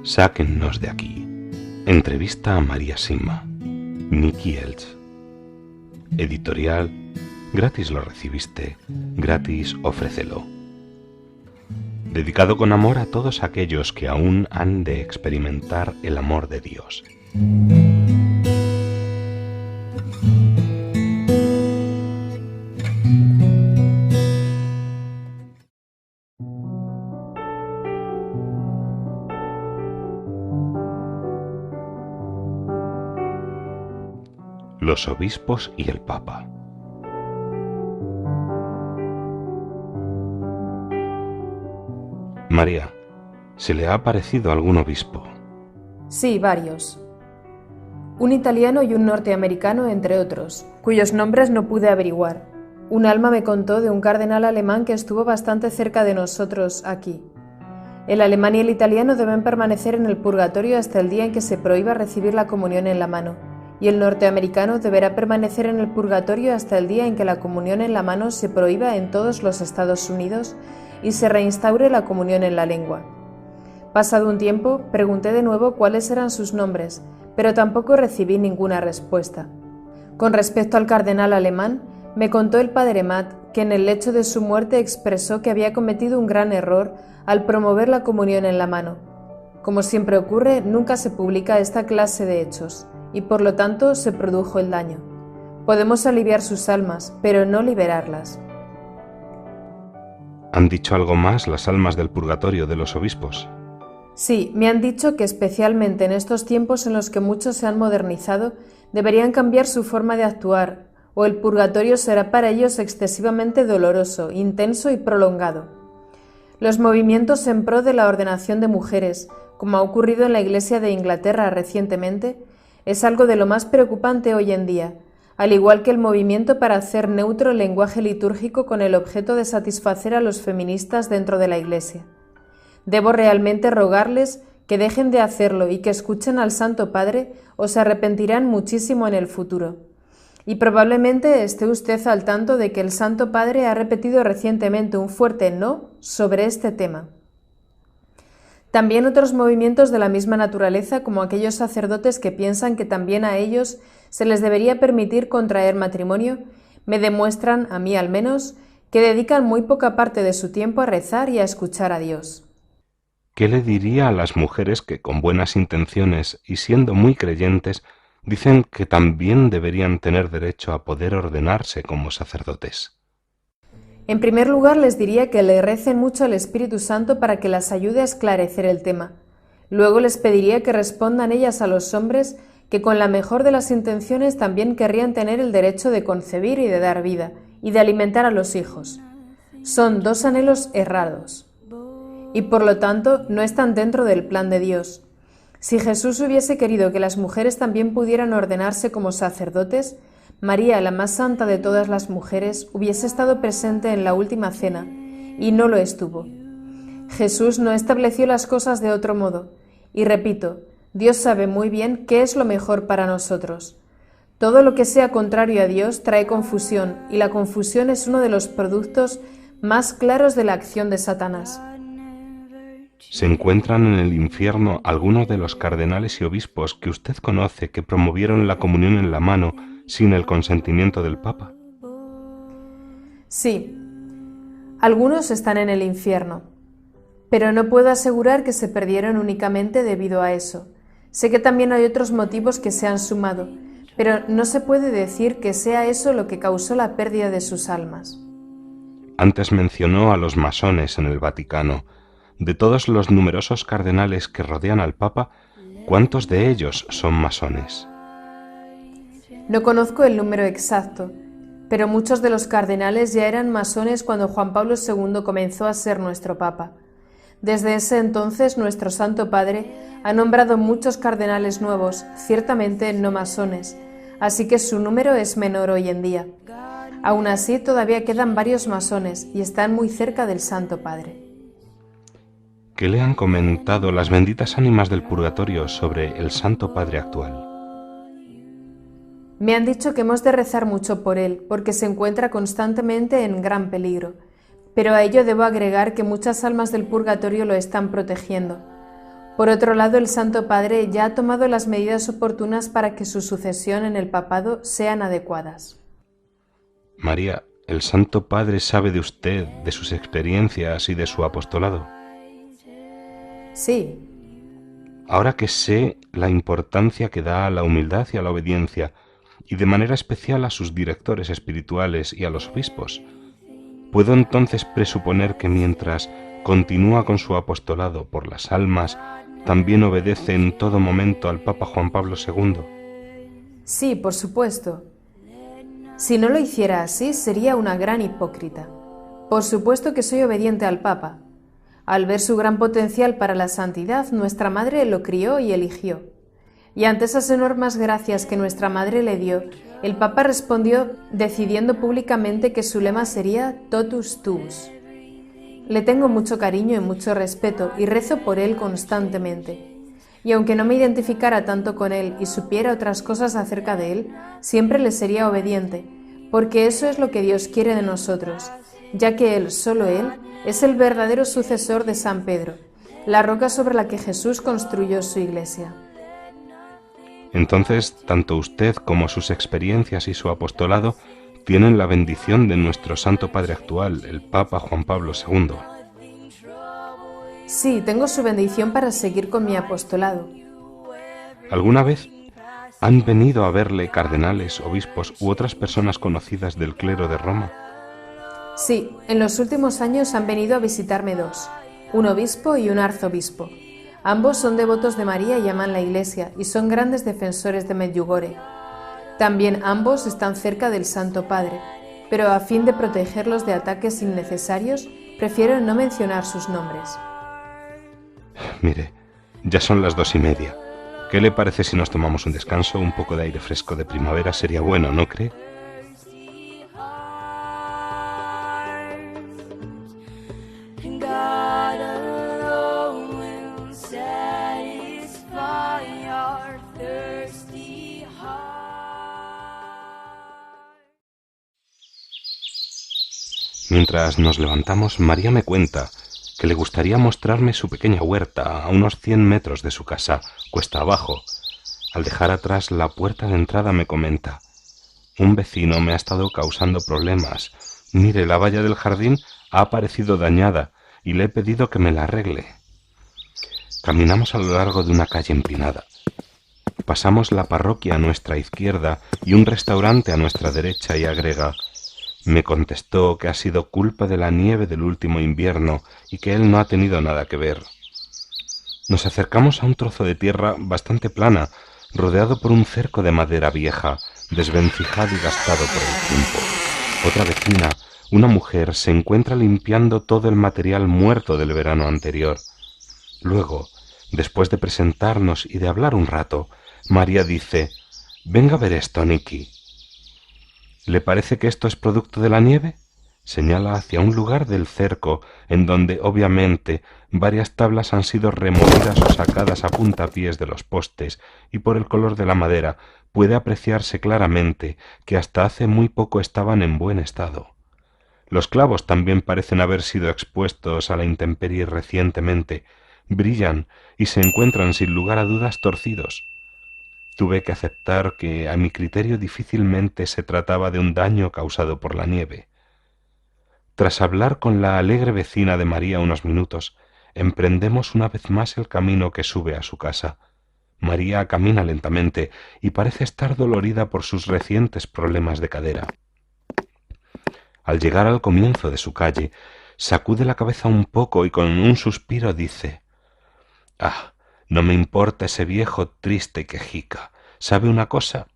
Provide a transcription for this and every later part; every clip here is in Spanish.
Sáquennos de aquí. Entrevista a María Sima. Nicky Elch. Editorial. Gratis lo recibiste, gratis ofrécelo. Dedicado con amor a todos aquellos que aún han de experimentar el amor de Dios. Los obispos y el Papa. María, ¿se le ha aparecido algún obispo? Sí, varios. Un italiano y un norteamericano, entre otros, cuyos nombres no pude averiguar. Un alma me contó de un cardenal alemán que estuvo bastante cerca de nosotros aquí. El alemán y el italiano deben permanecer en el purgatorio hasta el día en que se prohíba recibir la comunión en la mano, y el norteamericano deberá permanecer en el purgatorio hasta el día en que la comunión en la mano se prohíba en todos los Estados Unidos y se reinstaure la comunión en la lengua. Pasado un tiempo, pregunté de nuevo cuáles eran sus nombres, pero tampoco recibí ninguna respuesta. Con respecto al cardenal alemán, me contó el padre Matt que en el lecho de su muerte expresó que había cometido un gran error al promover la comunión en la mano. Como siempre ocurre, nunca se publica esta clase de hechos, y por lo tanto se produjo el daño. Podemos aliviar sus almas, pero no liberarlas. ¿Han dicho algo más las almas del purgatorio de los obispos? Sí, me han dicho que especialmente en estos tiempos en los que muchos se han modernizado, deberían cambiar su forma de actuar, o el purgatorio será para ellos excesivamente doloroso, intenso y prolongado. Los movimientos en pro de la ordenación de mujeres, como ha ocurrido en la Iglesia de Inglaterra recientemente, es algo de lo más preocupante hoy en día, al igual que el movimiento para hacer neutro el lenguaje litúrgico con el objeto de satisfacer a los feministas dentro de la Iglesia. Debo realmente rogarles que dejen de hacerlo y que escuchen al Santo Padre o se arrepentirán muchísimo en el futuro. Y probablemente esté usted al tanto de que el Santo Padre ha repetido recientemente un fuerte no sobre este tema. También otros movimientos de la misma naturaleza, como aquellos sacerdotes que piensan que también a ellos se les debería permitir contraer matrimonio, me demuestran, a mí al menos, que dedican muy poca parte de su tiempo a rezar y a escuchar a Dios. ¿Qué le diría a las mujeres que con buenas intenciones y siendo muy creyentes dicen que también deberían tener derecho a poder ordenarse como sacerdotes? En primer lugar, les diría que le recen mucho al Espíritu Santo para que las ayude a esclarecer el tema. Luego les pediría que respondan ellas a los hombres que con la mejor de las intenciones también querrían tener el derecho de concebir y de dar vida, y de alimentar a los hijos. Son dos anhelos errados, y por lo tanto no están dentro del plan de Dios. Si Jesús hubiese querido que las mujeres también pudieran ordenarse como sacerdotes, María, la más santa de todas las mujeres, hubiese estado presente en la última cena, y no lo estuvo. Jesús no estableció las cosas de otro modo, y repito, Dios sabe muy bien qué es lo mejor para nosotros. Todo lo que sea contrario a Dios trae confusión, y la confusión es uno de los productos más claros de la acción de Satanás. ¿Se encuentran en el infierno algunos de los cardenales y obispos que usted conoce que promovieron la comunión en la mano sin el consentimiento del Papa? Sí, algunos están en el infierno, pero no puedo asegurar que se perdieron únicamente debido a eso. Sé que también hay otros motivos que se han sumado, pero no se puede decir que sea eso lo que causó la pérdida de sus almas. Antes mencionó a los masones en el Vaticano. De todos los numerosos cardenales que rodean al Papa, ¿cuántos de ellos son masones? No conozco el número exacto, pero muchos de los cardenales ya eran masones cuando Juan Pablo II comenzó a ser nuestro Papa. Desde ese entonces nuestro Santo Padre ha nombrado muchos cardenales nuevos, ciertamente no masones, así que su número es menor hoy en día. Aún así, todavía quedan varios masones y están muy cerca del Santo Padre. ¿Qué le han comentado las benditas ánimas del purgatorio sobre el Santo Padre actual? Me han dicho que hemos de rezar mucho por él, porque se encuentra constantemente en gran peligro, pero a ello debo agregar que muchas almas del purgatorio lo están protegiendo. Por otro lado, el Santo Padre ya ha tomado las medidas oportunas para que su sucesión en el papado sean adecuadas. María, ¿el Santo Padre sabe de usted, de sus experiencias y de su apostolado? Sí. Ahora que sé la importancia que da a la humildad y a la obediencia, y de manera especial a sus directores espirituales y a los obispos, ¿puedo entonces presuponer que mientras continúa con su apostolado por las almas, también obedece en todo momento al Papa Juan Pablo II? Sí, por supuesto. Si no lo hiciera así, sería una gran hipócrita. Por supuesto que soy obediente al Papa. Al ver su gran potencial para la santidad, nuestra madre lo crió y eligió. Y ante esas enormes gracias que nuestra madre le dio, el Papa respondió decidiendo públicamente que su lema sería Totus Tuus. Le tengo mucho cariño y mucho respeto y rezo por él constantemente. Y aunque no me identificara tanto con él y supiera otras cosas acerca de él, siempre le sería obediente, porque eso es lo que Dios quiere de nosotros, ya que él, solo él, es el verdadero sucesor de San Pedro, la roca sobre la que Jesús construyó su iglesia. Entonces, tanto usted como sus experiencias y su apostolado tienen la bendición de nuestro Santo Padre actual, el Papa Juan Pablo II. Sí, tengo su bendición para seguir con mi apostolado. ¿Alguna vez han venido a verle cardenales, obispos u otras personas conocidas del clero de Roma? Sí, en los últimos años han venido a visitarme dos, un obispo y un arzobispo. Ambos son devotos de María y aman la Iglesia y son grandes defensores de Medjugorje. También ambos están cerca del Santo Padre, pero a fin de protegerlos de ataques innecesarios, prefiero no mencionar sus nombres. Mire, ya son las 2:30. ¿Qué le parece si nos tomamos un descanso? Un poco de aire fresco de primavera sería bueno, ¿no cree? Mientras nos levantamos, María me cuenta que le gustaría mostrarme su pequeña huerta a unos 100 metros de su casa, cuesta abajo. Al dejar atrás la puerta de entrada me comenta: un vecino me ha estado causando problemas. Mire, la valla del jardín ha aparecido dañada y le he pedido que me la arregle. Caminamos a lo largo de una calle empinada. Pasamos la parroquia a nuestra izquierda y un restaurante a nuestra derecha y agrega: me contestó que ha sido culpa de la nieve del último invierno y que él no ha tenido nada que ver. Nos acercamos a un trozo de tierra bastante plana, rodeado por un cerco de madera vieja, desvencijado y gastado por el tiempo. Otra vecina, una mujer, se encuentra limpiando todo el material muerto del verano anterior. Luego, después de presentarnos y de hablar un rato, María dice: venga a ver esto, Nicky. ¿Le parece que esto es producto de la nieve? Señala hacia un lugar del cerco en donde, obviamente, varias tablas han sido removidas o sacadas a puntapiés de los postes, y por el color de la madera puede apreciarse claramente que hasta hace muy poco estaban en buen estado. Los clavos también parecen haber sido expuestos a la intemperie recientemente, brillan y se encuentran sin lugar a dudas torcidos. Tuve que aceptar que, a mi criterio, difícilmente se trataba de un daño causado por la nieve. Tras hablar con la alegre vecina de María unos minutos, emprendemos una vez más el camino que sube a su casa. María camina lentamente y parece estar dolorida por sus recientes problemas de cadera. Al llegar al comienzo de su calle, sacude la cabeza un poco y con un suspiro dice: «Ah, no me importa ese viejo triste y quejica. ¿Sabe una cosa?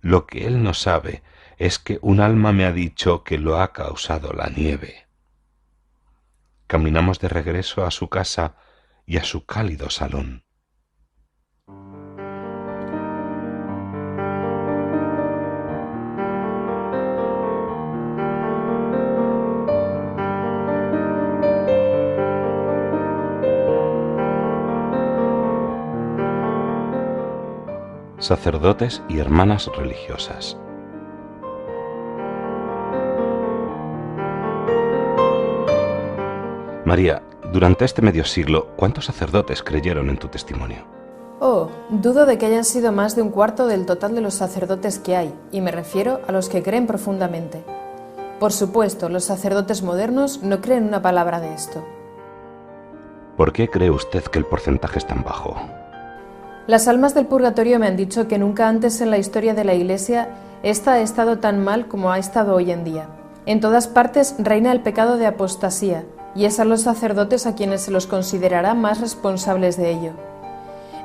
Lo que él no sabe es que un alma me ha dicho que lo ha causado la nieve». Caminamos de regreso a su casa y a su cálido salón. sacerdotes y hermanas religiosas. María, durante este medio siglo, ¿cuántos sacerdotes creyeron en tu testimonio? Oh, dudo de que hayan sido más de un cuarto del total de los sacerdotes que hay, y me refiero a los que creen profundamente. Por supuesto, los sacerdotes modernos no creen una palabra de esto. ¿Por qué cree usted que el porcentaje es tan bajo? Las almas del purgatorio me han dicho que nunca antes en la historia de la Iglesia esta ha estado tan mal como ha estado hoy en día. En todas partes reina el pecado de apostasía, y es a los sacerdotes a quienes se los considerará más responsables de ello.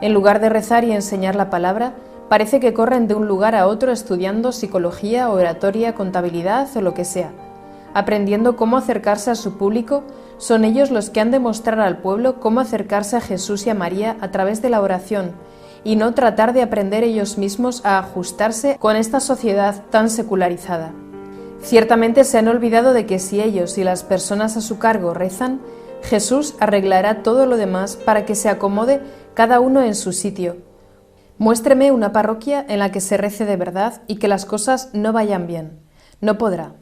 En lugar de rezar y enseñar la palabra, parece que corren de un lugar a otro estudiando psicología, oratoria, contabilidad o lo que sea. Aprendiendo cómo acercarse a su público, son ellos los que han de mostrar al pueblo cómo acercarse a Jesús y a María a través de la oración, y no tratar de aprender ellos mismos a ajustarse con esta sociedad tan secularizada. Ciertamente se han olvidado de que si ellos y las personas a su cargo rezan, Jesús arreglará todo lo demás para que se acomode cada uno en su sitio. Muéstreme una parroquia en la que se rece de verdad y que las cosas no vayan bien. No podrá.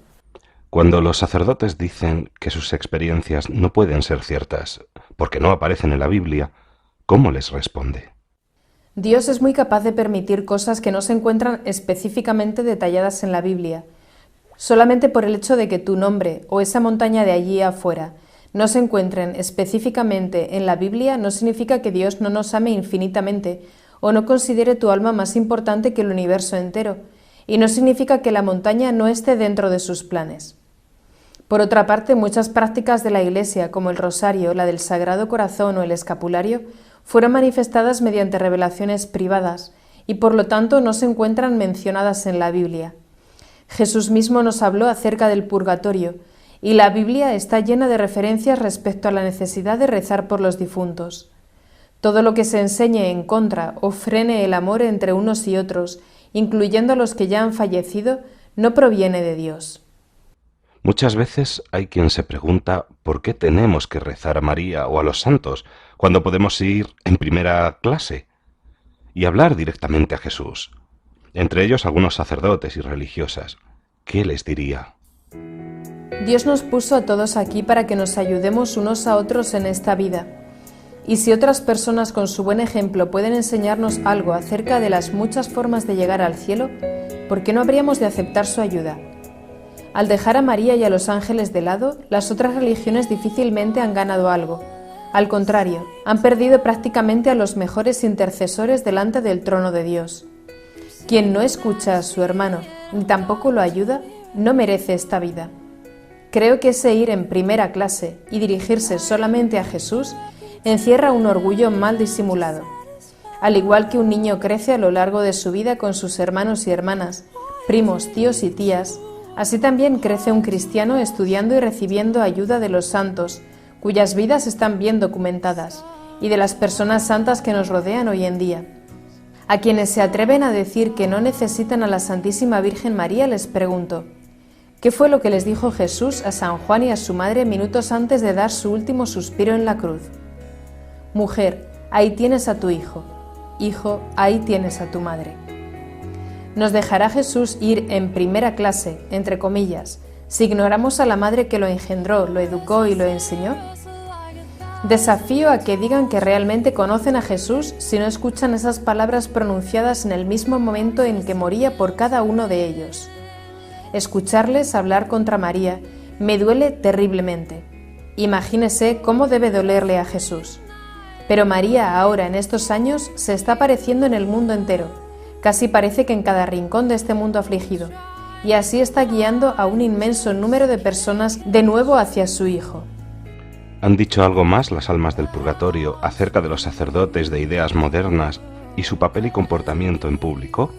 Cuando los sacerdotes dicen que sus experiencias no pueden ser ciertas porque no aparecen en la Biblia, ¿cómo les responde? Dios es muy capaz de permitir cosas que no se encuentran específicamente detalladas en la Biblia. Solamente por el hecho de que tu nombre o esa montaña de allí afuera no se encuentren específicamente en la Biblia no significa que Dios no nos ame infinitamente o no considere tu alma más importante que el universo entero, y no significa que la montaña no esté dentro de sus planes. Por otra parte, muchas prácticas de la Iglesia, como el rosario, la del Sagrado Corazón o el escapulario, fueron manifestadas mediante revelaciones privadas y por lo tanto no se encuentran mencionadas en la Biblia. Jesús mismo nos habló acerca del purgatorio, y la Biblia está llena de referencias respecto a la necesidad de rezar por los difuntos. Todo lo que se enseñe en contra o frene el amor entre unos y otros, incluyendo a los que ya han fallecido, no proviene de Dios. Muchas veces hay quien se pregunta por qué tenemos que rezar a María o a los santos cuando podemos ir en primera clase y hablar directamente a Jesús. Entre ellos algunos sacerdotes y religiosas. ¿Qué les diría? Dios nos puso a todos aquí para que nos ayudemos unos a otros en esta vida. Y si otras personas con su buen ejemplo pueden enseñarnos algo acerca de las muchas formas de llegar al cielo, ¿por qué no habríamos de aceptar su ayuda? Al dejar a María y a los ángeles de lado, las otras religiones difícilmente han ganado algo. Al contrario, han perdido prácticamente a los mejores intercesores delante del trono de Dios. Quien no escucha a su hermano ni tampoco lo ayuda, no merece esta vida. Creo que ese ir en primera clase y dirigirse solamente a Jesús encierra un orgullo mal disimulado. Al igual que un niño crece a lo largo de su vida con sus hermanos y hermanas, primos, tíos y tías, así también crece un cristiano estudiando y recibiendo ayuda de los santos, cuyas vidas están bien documentadas, y de las personas santas que nos rodean hoy en día. A quienes se atreven a decir que no necesitan a la Santísima Virgen María les pregunto, ¿qué fue lo que les dijo Jesús a San Juan y a su madre minutos antes de dar su último suspiro en la cruz? Mujer, ahí tienes a tu hijo. Hijo, ahí tienes a tu madre. ¿Nos dejará Jesús ir en primera clase, entre comillas, si ignoramos a la madre que lo engendró, lo educó y lo enseñó? Desafío a que digan que realmente conocen a Jesús si no escuchan esas palabras pronunciadas en el mismo momento en que moría por cada uno de ellos. Escucharles hablar contra María me duele terriblemente. Imagínese cómo debe dolerle a Jesús. Pero María ahora, en estos años, se está apareciendo en el mundo entero. Casi parece que en cada rincón de este mundo afligido. Y así está guiando a un inmenso número de personas de nuevo hacia su Hijo. ¿Han dicho algo más las almas del purgatorio acerca de los sacerdotes de ideas modernas y su papel y comportamiento en público?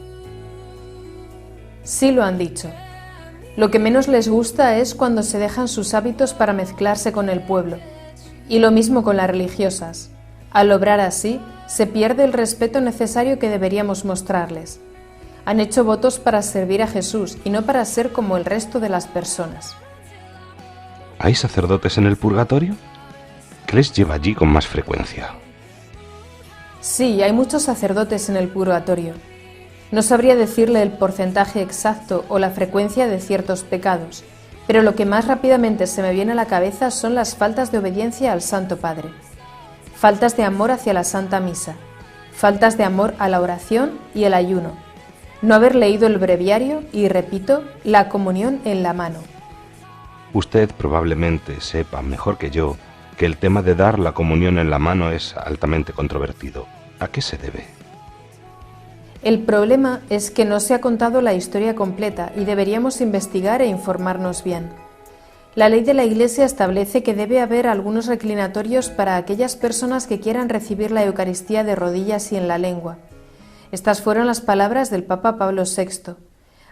Sí lo han dicho. Lo que menos les gusta es cuando se dejan sus hábitos para mezclarse con el pueblo. Y lo mismo con las religiosas. Al obrar así, se pierde el respeto necesario que deberíamos mostrarles. Han hecho votos para servir a Jesús y no para ser como el resto de las personas. ¿Hay sacerdotes en el purgatorio? ¿Qué les lleva allí con más frecuencia? Sí, hay muchos sacerdotes en el purgatorio. No sabría decirle el porcentaje exacto o la frecuencia de ciertos pecados, pero lo que más rápidamente se me viene a la cabeza son las faltas de obediencia al Santo Padre, faltas de amor hacia la Santa Misa, faltas de amor a la oración y el ayuno, no haber leído el breviario y, repito, la comunión en la mano. Usted probablemente sepa mejor que yo que el tema de dar la comunión en la mano es altamente controvertido. ¿A qué se debe? El problema es que no se ha contado la historia completa y deberíamos investigar e informarnos bien. La ley de la Iglesia establece que debe haber algunos reclinatorios para aquellas personas que quieran recibir la Eucaristía de rodillas y en la lengua. Estas fueron las palabras del Papa Pablo VI.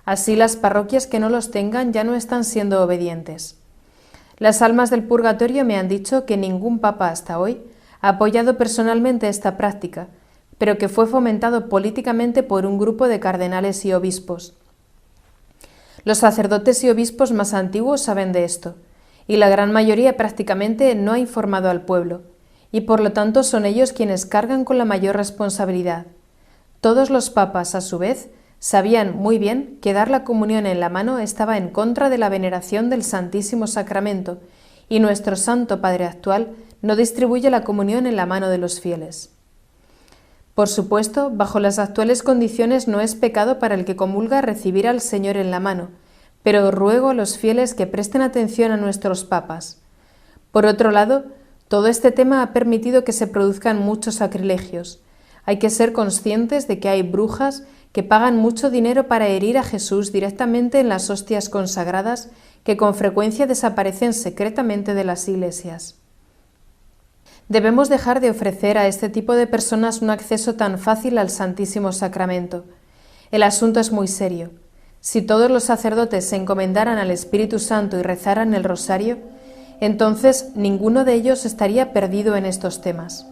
Así las parroquias que no los tengan ya no están siendo obedientes. Las almas del purgatorio me han dicho que ningún papa hasta hoy ha apoyado personalmente esta práctica, pero que fue fomentado políticamente por un grupo de cardenales y obispos. Los sacerdotes y obispos más antiguos saben de esto, y la gran mayoría prácticamente no ha informado al pueblo, y por lo tanto son ellos quienes cargan con la mayor responsabilidad. Todos los papas, a su vez, sabían muy bien que dar la comunión en la mano estaba en contra de la veneración del Santísimo Sacramento, y nuestro Santo Padre actual no distribuye la comunión en la mano de los fieles. Por supuesto, bajo las actuales condiciones no es pecado para el que comulga recibir al Señor en la mano, pero ruego a los fieles que presten atención a nuestros papas. Por otro lado, todo este tema ha permitido que se produzcan muchos sacrilegios. Hay que ser conscientes de que hay brujas que pagan mucho dinero para herir a Jesús directamente en las hostias consagradas que con frecuencia desaparecen secretamente de las iglesias. Debemos dejar de ofrecer a este tipo de personas un acceso tan fácil al Santísimo Sacramento. El asunto es muy serio. Si todos los sacerdotes se encomendaran al Espíritu Santo y rezaran el rosario, entonces ninguno de ellos estaría perdido en estos temas.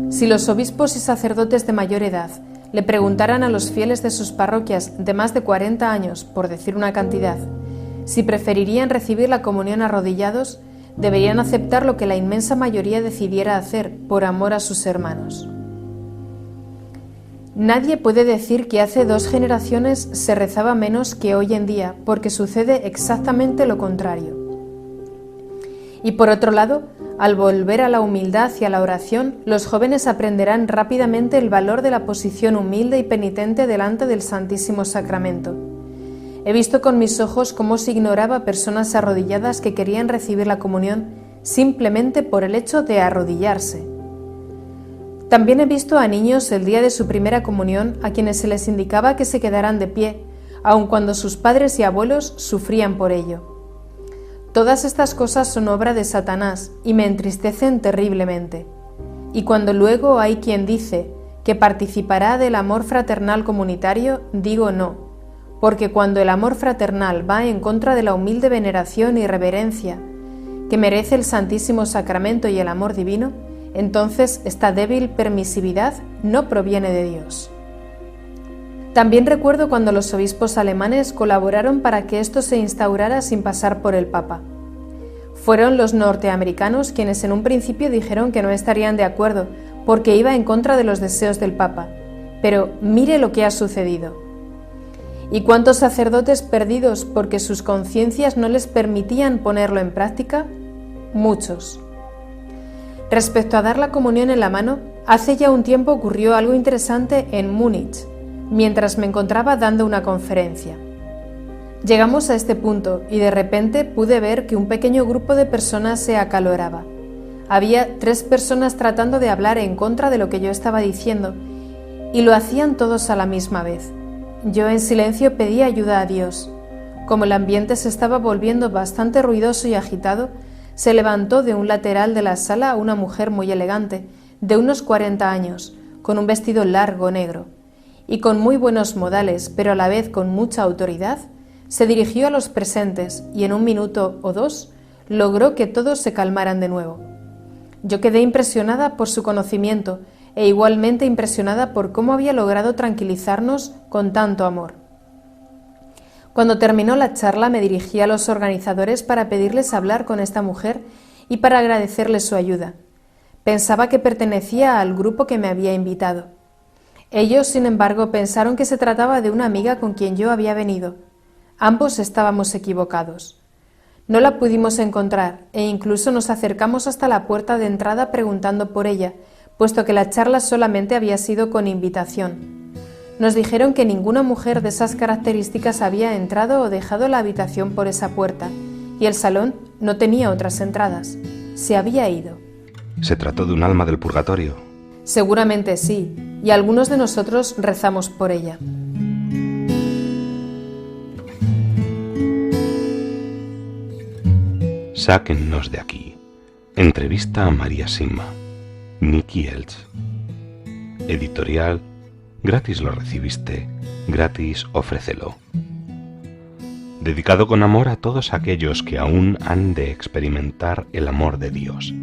Si los obispos y sacerdotes de mayor edad le preguntaran a los fieles de sus parroquias de más de 40 años, por decir una cantidad, si preferirían recibir la comunión arrodillados, deberían aceptar lo que la inmensa mayoría decidiera hacer por amor a sus hermanos. Nadie puede decir que hace 2 generaciones se rezaba menos que hoy en día, porque sucede exactamente lo contrario. Y por otro lado, al volver a la humildad y a la oración, los jóvenes aprenderán rápidamente el valor de la posición humilde y penitente delante del Santísimo Sacramento. He visto con mis ojos cómo se ignoraba a personas arrodilladas que querían recibir la comunión simplemente por el hecho de arrodillarse. También he visto a niños el día de su primera comunión a quienes se les indicaba que se quedaran de pie, aun cuando sus padres y abuelos sufrían por ello. Todas estas cosas son obra de Satanás y me entristecen terriblemente. Y cuando luego hay quien dice que participará del amor fraternal comunitario, digo no. Porque cuando el amor fraternal va en contra de la humilde veneración y reverencia que merece el Santísimo Sacramento y el amor divino, entonces esta débil permisividad no proviene de Dios. También recuerdo cuando los obispos alemanes colaboraron para que esto se instaurara sin pasar por el Papa. Fueron los norteamericanos quienes en un principio dijeron que no estarían de acuerdo porque iba en contra de los deseos del Papa. Pero mire lo que ha sucedido. ¿Y cuántos sacerdotes perdidos porque sus conciencias no les permitían ponerlo en práctica? Muchos. Respecto a dar la comunión en la mano, hace ya un tiempo ocurrió algo interesante en Múnich, mientras me encontraba dando una conferencia. Llegamos a este punto y de repente pude ver que un pequeño grupo de personas se acaloraba. Había 3 personas tratando de hablar en contra de lo que yo estaba diciendo y lo hacían todos a la misma vez. Yo en silencio pedí ayuda a Dios. Como el ambiente se estaba volviendo bastante ruidoso y agitado, se levantó de un lateral de la sala una mujer muy elegante, de unos 40 años, con un vestido largo negro, y con muy buenos modales, pero a la vez con mucha autoridad, se dirigió a los presentes y en 1 minuto o 2 logró que todos se calmaran de nuevo. Yo quedé impresionada por su conocimiento e igualmente impresionada por cómo había logrado tranquilizarnos con tanto amor. Cuando terminó la charla me dirigí a los organizadores para pedirles hablar con esta mujer y para agradecerles su ayuda. Pensaba que pertenecía al grupo que me había invitado. Ellos, sin embargo, pensaron que se trataba de una amiga con quien yo había venido. Ambos estábamos equivocados. No la pudimos encontrar e incluso nos acercamos hasta la puerta de entrada preguntando por ella, puesto que la charla solamente había sido con invitación. Nos dijeron que ninguna mujer de esas características había entrado o dejado la habitación por esa puerta, y el salón no tenía otras entradas. Se había ido. ¿Se trató de un alma del purgatorio? Seguramente sí, y algunos de nosotros rezamos por ella. Sáquennos de aquí. Entrevista a María Simma. Nicky Elch. Editorial. Gratis lo recibiste, gratis ofrécelo. Dedicado con amor a todos aquellos que aún han de experimentar el amor de Dios.